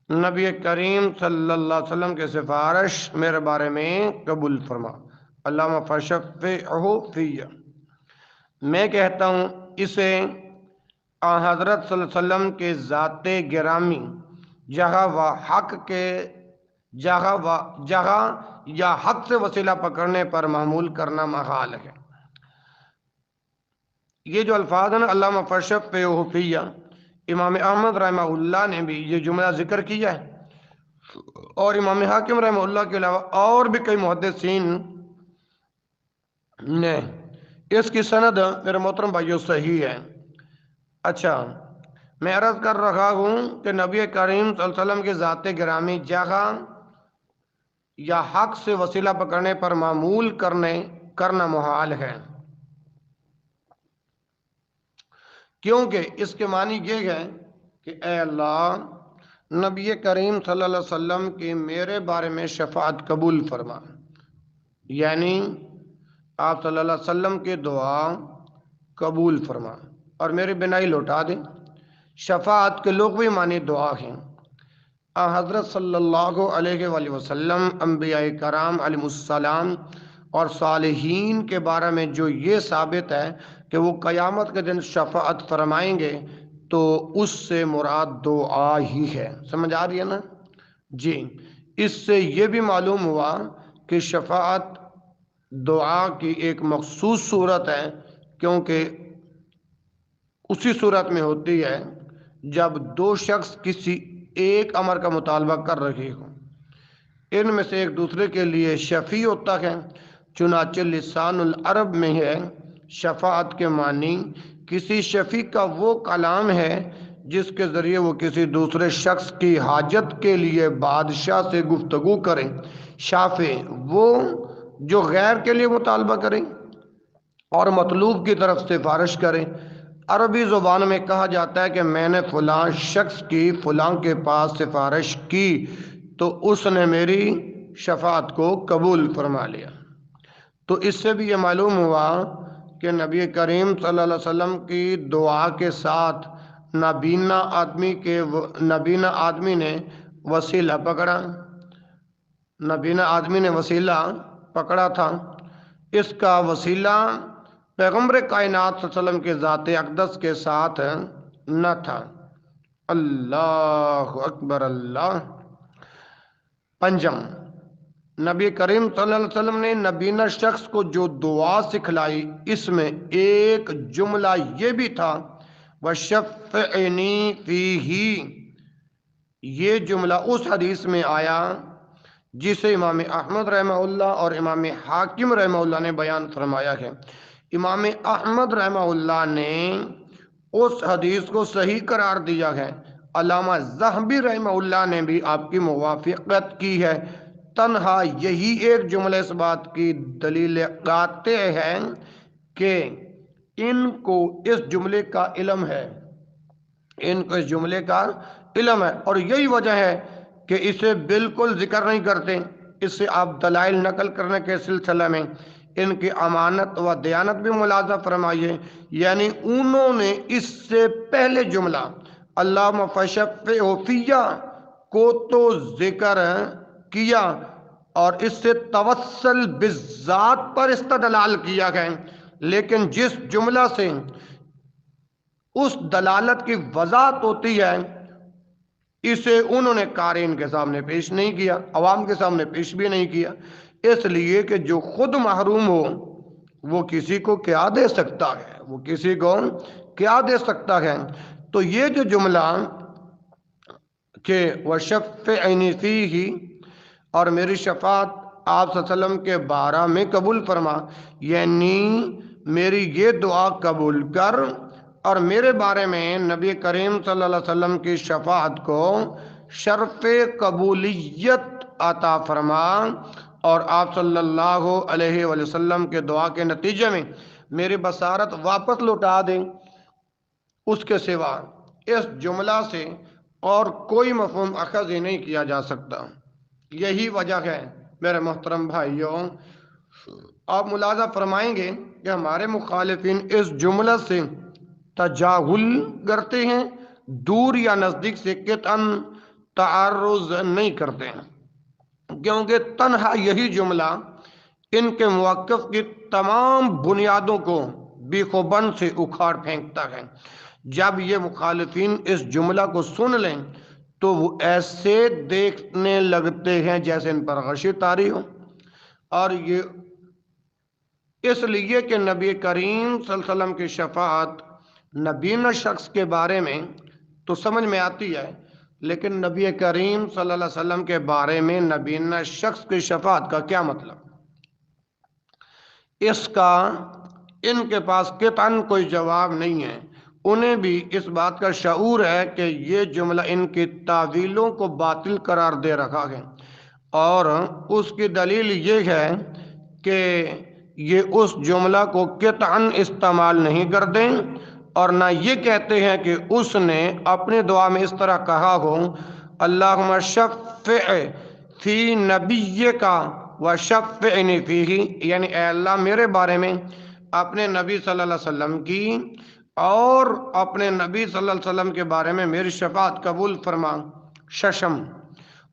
نبی کریم صلی اللہ علیہ وسلم کے سفارش میرے بارے میں قبول فرما، اللہم فشفعہ فی۔ میں کہتا ہوں اسے حضرت صلی اللہ علیہ وسلم کے ذات گرامی جگہ و حق کے جگہ یا حق سے وسیلہ پکڑنے پر محمول کرنا محال ہے۔ یہ جو الفاظ ہیں نا، اللہم فشفعہ فی، امام احمد رحمہ اللہ نے بھی یہ جملہ ذکر کیا ہے، اور امام حاکم رحمہ اللہ کے علاوہ اور بھی کئی محدثین نے۔ اس کی سند میرے محترم بھائیو صحیح ہے۔ اچھا، میں عرض کر رہا ہوں کہ نبی کریم صلی اللہ علیہ وسلم کی ذات گرامی جگہ یا حق سے وسیلہ پکڑنے پر معمول کرنا محال ہے، کیونکہ اس کے معنی یہ ہے کہ اے اللہ نبی کریم صلی اللہ علیہ وسلم کی میرے بارے میں شفاعت قبول فرما، یعنی آپ صلی اللہ علیہ وسلم کی دعا قبول فرما اور میری بینائی لوٹا دیں۔ شفاعت کے لغوی معنی دعا ہیں۔ حضرت صلی اللہ علیہ وآلہ وسلم، انبیاء کرام علیہ السلام اور صالحین کے بارے میں جو یہ ثابت ہے کہ وہ قیامت کے دن شفاعت فرمائیں گے، تو اس سے مراد دعا ہی ہے۔ سمجھ آ رہی ہے نا جی؟ اس سے یہ بھی معلوم ہوا کہ شفاعت دعا کی ایک مخصوص صورت ہے، کیونکہ اسی صورت میں ہوتی ہے جب دو شخص کسی ایک امر کا مطالبہ کر رہے ہوں، ان میں سے ایک دوسرے کے لیے شفیع ہوتا ہے۔ چنانچہ لسان العرب میں ہے شفاعت کے معنی کسی شفیع کا وہ کلام ہے جس کے ذریعے وہ کسی دوسرے شخص کی حاجت کے لیے بادشاہ سے گفتگو کریں۔ شافع وہ جو غیر کے لیے مطالبہ کریں اور مطلوب کی طرف سفارش کریں۔ عربی زبان میں کہا جاتا ہے کہ میں نے فلاں شخص کی فلاں کے پاس سفارش کی تو اس نے میری شفاعت کو قبول فرما لیا۔ تو اس سے بھی یہ معلوم ہوا کہ نبی کریم صلی اللہ علیہ وسلم کی دعا کے ساتھ نابینا آدمی نے وسیلہ پکڑا، نابینا آدمی نے وسیلہ پکڑا تھا۔ اس کا وسیلہ پیغمبر کائنات صلی اللہ علیہ وسلم کے ذات اقدس کے ساتھ نہ تھا۔ اللہ اکبر اللہ۔ پنجم، نبی کریم صلی اللہ علیہ وسلم نے نبینا شخص کو جو دعا سکھلائی، اس میں ایک جملہ یہ بھی تھا وَشَفِّعْنِي فِيهِ۔ یہ جملہ اس حدیث میں آیا جسے امام احمد رحمہ اللہ اور امام حاکم رحمہ اللہ نے بیان فرمایا ہے۔ امام احمد رحمہ اللہ نے اس حدیث کو صحیح قرار دیا ہے، علامہ ذہبی رحمہ اللہ نے بھی آپ کی موافقت کی ہے۔ تنہا یہی ایک جملہ اس بات کی دلیل قاطع ہے کہ ان کو اس جملے کا علم ہے، ان کو اس جملے کا علم ہے، اور یہی وجہ ہے کہ اسے بالکل ذکر نہیں کرتے۔ اس سے آپ دلائل نقل کرنے کے سلسلے میں ان کی امانت و دیانت بھی ملاحظہ فرمائیے، یعنی انہوں نے اس سے پہلے جملہ اللہم فشفع فیہ کو تو ذکر کیا اور اس سے توسل بالذات پر استدلال کیا گیا، لیکن جس جملہ سے اس دلالت کی وضاحت ہوتی ہے اسے انہوں نے قارئین کے سامنے پیش نہیں کیا، عوام کے سامنے پیش بھی نہیں کیا، اس لیے کہ جو خود محروم ہو وہ کسی کو کیا دے سکتا ہے، وہ کسی کو کیا دے سکتا ہے۔ تو یہ جو جملہ کہ وَشَفِّعْنِی فِیہ اور میری شفاعت آپ صلی اللہ علیہ وسلم کے بارے میں قبول فرما، یعنی میری یہ دعا قبول کر اور میرے بارے میں نبی کریم صلی اللہ علیہ وسلم کی شفاعت کو شرف قبولیت عطا فرما، اور آپ صلی اللہ علیہ وآلہ وسلم کے دعا کے نتیجے میں میری بصارت واپس لوٹا دیں۔ اس کے سوا اس جملہ سے اور کوئی مفہوم اخذ ہی نہیں کیا جا سکتا۔ یہی وجہ ہے میرے محترم بھائیوں، آپ ملاحظہ فرمائیں گے کہ ہمارے مخالفین اس جملہ سے تجاہل کرتے ہیں، دور یا نزدیک سے قطعاً تعرض نہیں کرتے ہیں، کیونکہ تنہا یہی جملہ ان کے موقف کی تمام بنیادوں کو بیخ و بن سے اکھاڑ پھینکتا ہے۔ جب یہ مخالفین اس جملہ کو سن لیں تو وہ ایسے دیکھنے لگتے ہیں جیسے ان پر غشی طاری ہو، اور یہ اس لیے کہ نبی کریم صلی اللہ علیہ وسلم کی شفاعت نبینا شخص کے بارے میں تو سمجھ میں آتی ہے، لیکن نبی کریم صلی اللہ علیہ وسلم کے بارے میں نبینا شخص کی شفاعت کا کیا مطلب، اس کا ان کے پاس قطعاً کوئی جواب نہیں ہے۔ انہیں بھی اس بات کا شعور ہے کہ یہ جملہ ان کی تعویلوں کو باطل قرار دے رکھا ہے، اور اس کی دلیل یہ ہے کہ یہ اس جملہ کو قطعاً استعمال نہیں کرتے اور نہ یہ کہتے ہیں کہ اس نے اپنی دعا میں اس طرح کہا ہو اللہم شفع فی نبیک وشفعنی فیہ، یعنی اے اللہ میرے بارے میں اپنے نبی صلی اللہ علیہ وسلم کی اور اپنے نبی صلی اللہ علیہ وسلم کے بارے میں میری شفاعت قبول فرما۔ ششم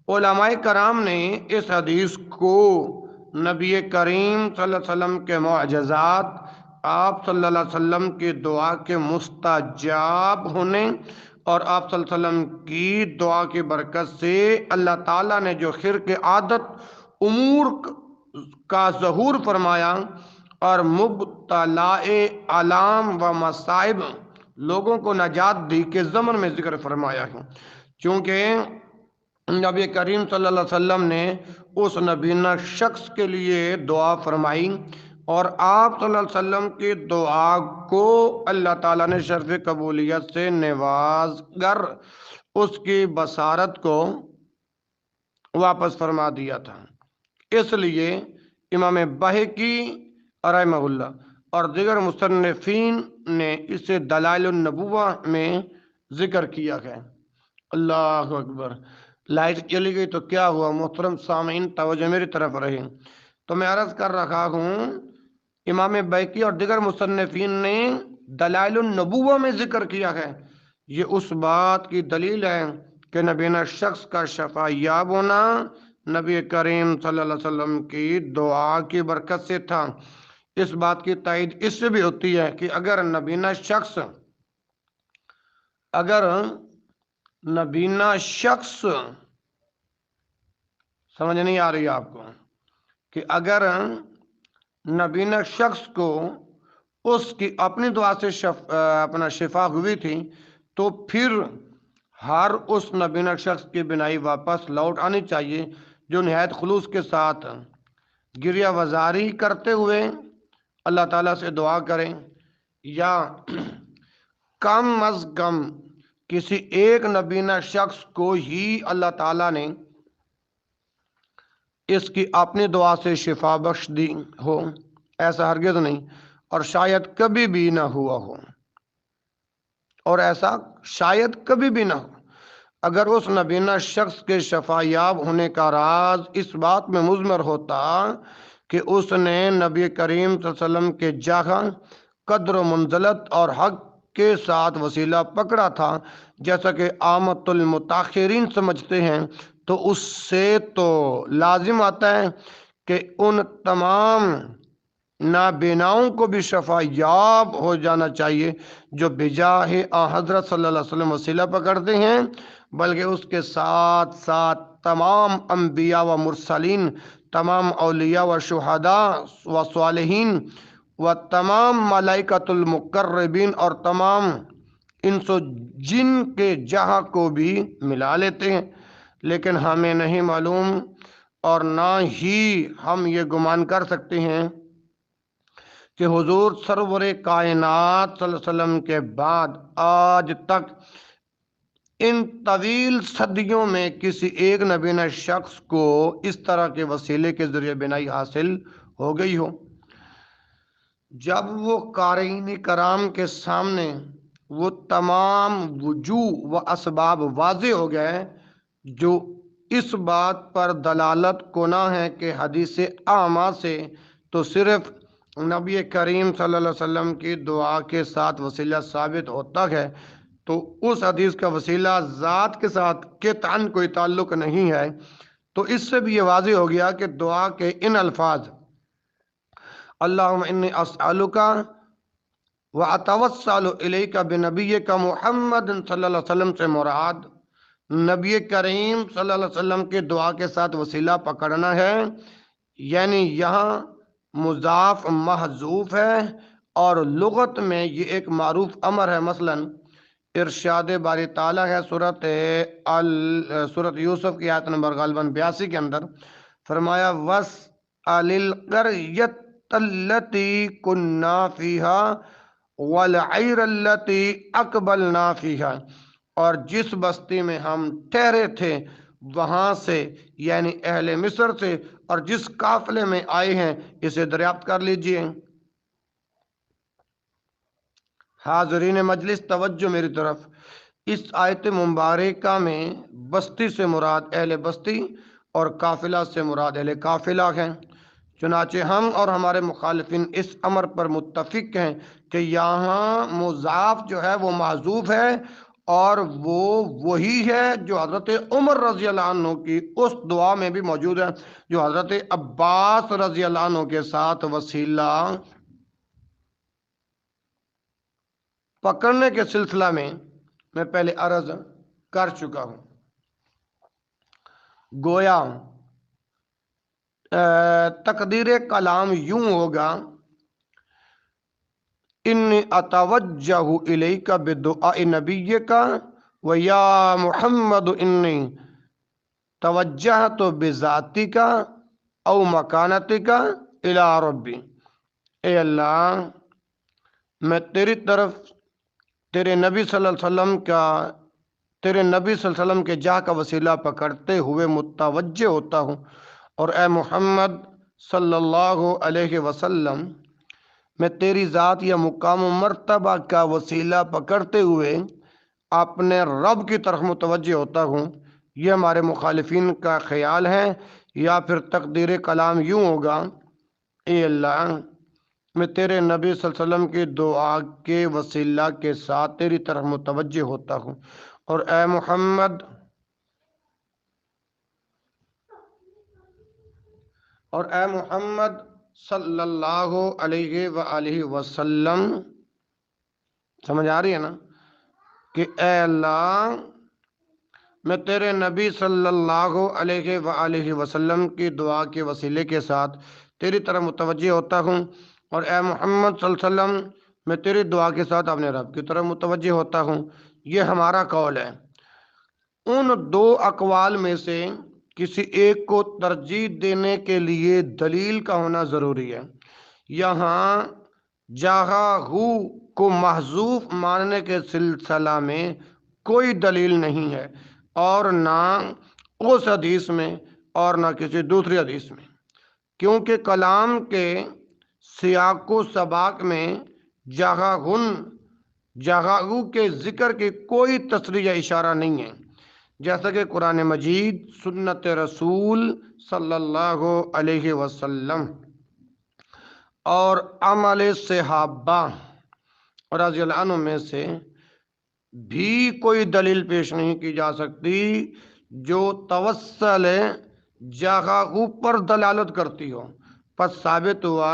علماء کرام نے اس حدیث کو نبی کریم صلی اللہ علیہ وسلم کے معجزات، آپ صلی اللہ علیہ وسلم کی دعا کے مستجاب ہونے اور آپ صلی اللہ علیہ وسلم کی دعا کی برکت سے اللہ تعالیٰ نے جو خرق عادت امور کا ظہور فرمایا اور مبتلا علام و مصائب لوگوں کو نجات دی کے ضمن میں ذکر فرمایا ہے، چونکہ نبی کریم صلی اللہ علیہ وسلم نے اس نبینا شخص کے لیے دعا فرمائی اور آپ صلی اللہ علیہ وسلم کی دعا کو اللہ تعالیٰ نے شرف قبولیت سے نواز کر اس کی بصارت کو واپس فرما دیا تھا۔ اس لیے امام بہقی رحمہ اللہ اور دیگر مصنفین نے اسے دلائل النبوہ میں ذکر کیا ہے۔ اللہ اکبر، لائٹ چلی گئی تو کیا ہوا محترم سامعین، توجہ میری طرف رہے۔ تو میں عرض کر رہا ہوں امام بہقی اور دیگر مصنفین نے دلائل النبوہ میں ذکر کیا ہے، یہ اس بات کی دلیل ہے کہ نبینا شخص کا شفاء یاب ہونا نبی کریم صلی اللہ علیہ وسلم کی دعا کی برکت سے تھا۔ اس بات کی تائید اس سے بھی ہوتی ہے کہ اگر نبینا شخص سمجھ نہیں آ رہی آپ کو، کہ اگر نبینا شخص کو اس کی اپنی دعا سے اپنا شفا ہوئی تھی تو پھر ہر اس نبینا شخص کی بنائی واپس لوٹ آنی چاہیے جو نہایت خلوص کے ساتھ گریہ وزاری کرتے ہوئے اللہ تعالیٰ سے دعا کریں، یا کم از کم کسی ایک نبینا شخص کو ہی اللہ تعالیٰ نے اس کی اپنی دعا سے شفا بخش دی ہو، ایسا ہرگز نہیں اور شاید کبھی بھی نہ ہوا ہو، اور ایسا شاید کبھی بھی نہ ہو۔ اگر اس نبینا شخص کے شفا یاب ہونے کا راز اس بات میں مضمر ہوتا کہ اس نے نبی کریم صلی اللہ علیہ وسلم کے جگہ قدر و منزلت اور حق کے ساتھ وسیلہ پکڑا تھا، جیسا کہ عامت المتاخرین سمجھتے ہیں، تو اس سے تو لازم آتا ہے کہ ان تمام نابیناؤں کو بھی شفا یاب ہو جانا چاہیے جو بجاہ حضرت صلی اللہ علیہ وسلم وسیلہ پکڑتے ہیں، بلکہ اس کے ساتھ ساتھ تمام انبیاء و مرسلین، تمام اولیاء و شہداء و صالحین و تمام ملائکۃ المقربین اور تمام انس و جن کے جہاں کو بھی ملا لیتے ہیں۔ لیکن ہمیں نہیں معلوم اور نہ ہی ہم یہ گمان کر سکتے ہیں کہ حضور سرور کائنات صلی اللہ علیہ وسلم کے بعد آج تک ان طویل صدیوں میں کسی ایک نبینہ شخص کو اس طرح کے وسیلے کے ذریعے بینائی حاصل ہو گئی ہو۔ جب وہ قارئین کرام کے سامنے وہ تمام وجوہ و اسباب واضح ہو گئے جو اس بات پر دلالت کنا ہے کہ حدیث اعمیٰ سے تو صرف نبی کریم صلی اللہ علیہ وسلم کی دعا کے ساتھ وسیلہ ثابت ہوتا ہے، تو اس حدیث کا وسیلہ ذات کے ساتھ قطعاً کوئی تعلق نہیں ہے، تو اس سے بھی یہ واضح ہو گیا کہ دعا کے ان الفاظ اللہم انی اسألک واتوسل الیک بنبیک محمد صلی اللہ علیہ وسلم سے مراد نبی کریم صلی اللہ علیہ وسلم کے دعا کے ساتھ وسیلہ پکڑنا ہے، یعنی یہاں مضاف محذوف ہے اور لغت میں یہ ایک معروف امر ہے۔ مثلا ارشاد باری تعالیٰ ہے سورۃ یوسف کی آیت نمبر غالباً 82 کے اندر، فرمایا وَاسْأَلِ الْقَرْيَةَ الَّتِي كُنَّا فِيهَا وَالْعِيرَ الَّتِي أَقْبَلْنَا فِيهَا، اور جس بستی میں ہم ٹھہرے تھے وہاں سے، یعنی اہل مصر سے، اور جس قافلے میں آئے ہیں اسے دریافت کر لیجئے۔ حاضرین مجلس توجہ میری طرف، اس آیت مبارکہ میں بستی سے مراد اہل بستی اور قافلہ سے مراد اہل قافلہ ہیں۔ چنانچہ ہم اور ہمارے مخالفین اس امر پر متفق ہیں کہ یہاں مضاف جو ہے وہ محذوف ہے، اور وہ وہی ہے جو حضرت عمر رضی اللہ عنہ کی اس دعا میں بھی موجود ہے جو حضرت عباس رضی اللہ عنہ کے ساتھ وسیلہ پکڑنے کے سلسلہ میں پہلے عرض کر چکا ہوں۔ گویا تقدیر کلام یوں ہوگا انی اتوجہ الیک بدعاء نبیک و یا محمد انی توجہت بذاتک او مکانتک الی ربی، اے اللہ میں تیری طرف تیرے نبی صلی اللہ علیہ وسلم کے جاہ کا وسیلہ پکڑتے ہوئے متوجہ ہوتا ہوں، اور اے محمد صلی اللہ علیہ وسلم میں تیری ذات یا مقام و مرتبہ کا وسیلہ پکڑتے ہوئے اپنے رب کی طرف متوجہ ہوتا ہوں۔ یہ ہمارے مخالفین کا خیال ہے، یا پھر تقدیر کلام یوں ہوگا اے اللہ میں تیرے نبی صلی اللہ علیہ وسلم کی دعا کے وسیلہ کے ساتھ تیری طرف متوجہ ہوتا ہوں، اور اے محمد صلی اللہ علیہ وآلہ وسلم، سمجھ آ رہی ہے نا، کہ اے اللہ میں تیرے نبی صلی اللہ علیہ وآلہ وسلم کی دعا کے وسیلے کے ساتھ تیری طرف متوجہ ہوتا ہوں، اور اے محمد صلی اللہ علیہ وسلم میں تیری دعا کے ساتھ اپنے رب کی طرف متوجہ ہوتا ہوں۔ یہ ہمارا قول ہے۔ ان دو اقوال میں سے کسی ایک کو ترجیح دینے کے لیے دلیل کا ہونا ضروری ہے۔ یہاں جہاں ہو کو محذوف ماننے کے سلسلہ میں کوئی دلیل نہیں ہے، اور نہ اس حدیث میں اور نہ کسی دوسری حدیث میں، کیونکہ کلام کے سیاق و سباق میں جگہ کے ذکر کی کوئی تصریح یا اشارہ نہیں ہے، جیسا کہ قرآن مجید، سنت رسول صلی اللہ علیہ وسلم اور عمل صحابہ رضی اللہ عنہ میں سے بھی کوئی دلیل پیش نہیں کی جا سکتی جو توسل جگہ پر دلالت کرتی ہو. پس ثابت ہوا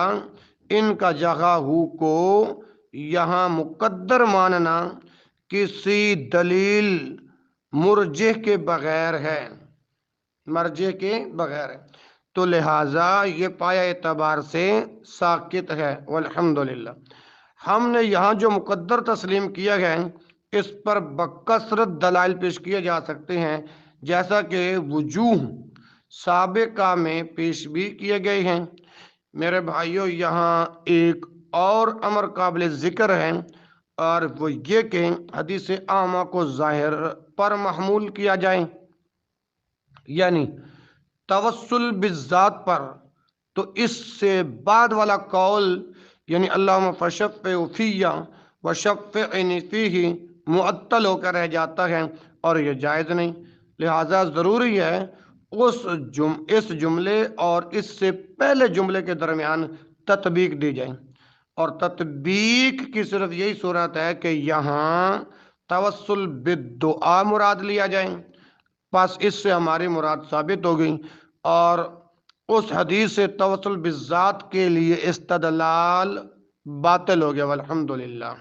ان کا جگہ کو یہاں مقدر ماننا کسی دلیل مرجح کے بغیر ہے، مرجع کے بغیر ہے، تو لہٰذا یہ پایا اعتبار سے ساکت ہے. والحمدللہ ہم نے یہاں جو مقدر تسلیم کیا ہے اس پر بکثرت دلائل پیش کیے جا سکتے ہیں، جیسا کہ وجوہ سابقہ میں پیش بھی کیے گئے ہیں. میرے بھائیوں یہاں ایک اور امر قابل ذکر ہے، اور وہ یہ کہ حدیث عامہ کو ظاہر پر محمول کیا جائے، یعنی توسل بالذات پر. تو اس سے بعد والا قول یعنی اللہم فشفع فی وشفعنی فیہ معطل ہو کر رہ جاتا ہے، اور یہ جائز نہیں. لہٰذا ضروری ہے اس جملے اور اس سے پہلے جملے کے درمیان تطبیق دی جائے، اور تطبیق کی صرف یہی صورت ہے کہ یہاں توسل بالدعا مراد لیا جائے. پس اس سے ہماری مراد ثابت ہو گئی، اور اس حدیث سے توسل بالذات کے لیے استدلال باطل ہو گیا. والحمدللہ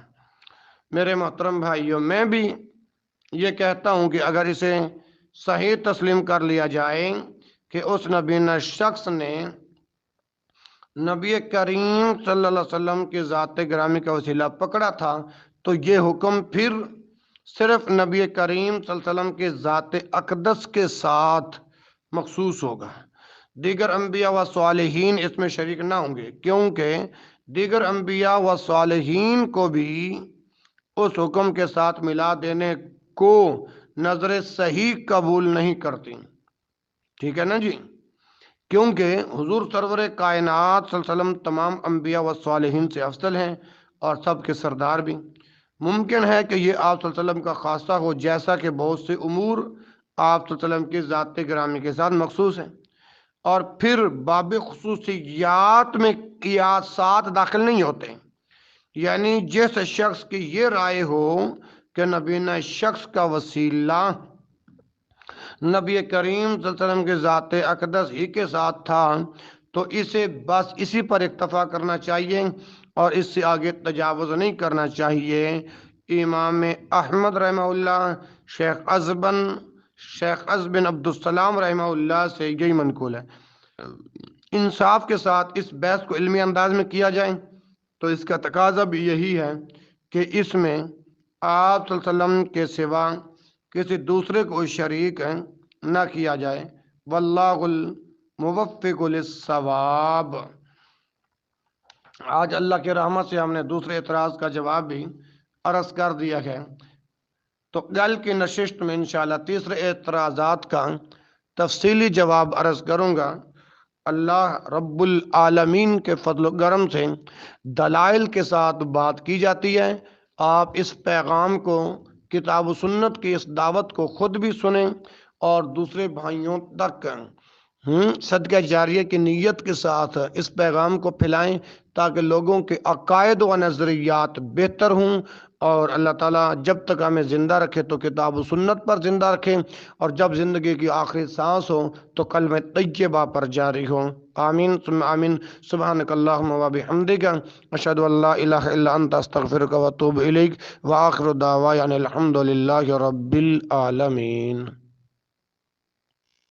میرے محترم بھائیوں، میں بھی یہ کہتا ہوں کہ اگر اسے صحیح تسلیم کر لیا جائے کہ اس نبینا شخص نے نبی کریم صلی اللہ علیہ وسلم کی ذات گرامی کا وسیلہ پکڑا تھا، تو یہ حکم پھر صرف نبی کریم صلی اللہ علیہ وسلم کے ذات اقدس کے ساتھ مخصوص ہوگا. دیگر انبیاء و صالحین اس میں شریک نہ ہوں گے، کیونکہ دیگر انبیاء و صالحین کو بھی اس حکم کے ساتھ ملا دینے کو نظر صحیح قبول نہیں کرتی. ٹھیک ہے نا جی؟ کیونکہ حضور سرور کائنات صلی اللہ علیہ وسلم تمام انبیاء و صالحین سے افضل ہیں اور سب کے سردار بھی. ممکن ہے کہ یہ آپ صلی اللہ علیہ وسلم کا خاصہ ہو، جیسا کہ بہت سے امور آپ صلی اللہ علیہ وسلم کی ذات گرامی کے ساتھ مخصوص ہیں. اور پھر باب خصوصیات میں قیاسات داخل نہیں ہوتے، یعنی جس شخص کی یہ رائے ہو کہ نبینا شخص کا وسیلہ نبی کریم صلی اللہ علیہ وسلم کے ذات اقدس ہی کے ساتھ تھا، تو اسے بس اسی پر اکتفا کرنا چاہیے اور اس سے آگے تجاوز نہیں کرنا چاہیے. امام احمد رحمہ اللہ شیخ عز بن عبدالسلام رحمہ اللہ سے یہی منقول ہے. انصاف کے ساتھ اس بحث کو علمی انداز میں کیا جائے تو اس کا تقاضا بھی یہی ہے کہ اس میں آپ صلی اللہ علیہ وسلم کے سوا کسی دوسرے کو شریک نہ کیا جائے. واللہ الموفق للصواب. آج اللہ کے رحمت سے ہم نے دوسرے اعتراض کا جواب بھی عرض کر دیا ہے، تو کل کی نشست میں انشاءاللہ تیسرے اعتراضات کا تفصیلی جواب عرض کروں گا. اللہ رب العالمین کے فضل و کرم سے دلائل کے ساتھ بات کی جاتی ہے. آپ اس پیغام کو، کتاب و سنت کی اس دعوت کو خود بھی سنیں اور دوسرے بھائیوں تک صدقہ جاریہ کی نیت کے ساتھ اس پیغام کو پھیلائیں، تاکہ لوگوں کے عقائد و نظریات بہتر ہوں. اور اللہ تعالیٰ جب تک ہمیں زندہ رکھے تو کتاب و سنت پر زندہ رکھے، اور جب زندگی کی آخری سانس ہو تو کلمہ طیبہ پر جاری ہو. آمین ثم آمین. سبحانک اللہم و بحمدک، اشہد ان لا الہ الا انت، استغفرک و اتوب الیک، وآخر دعوانا الحمد للہ رب العالمین.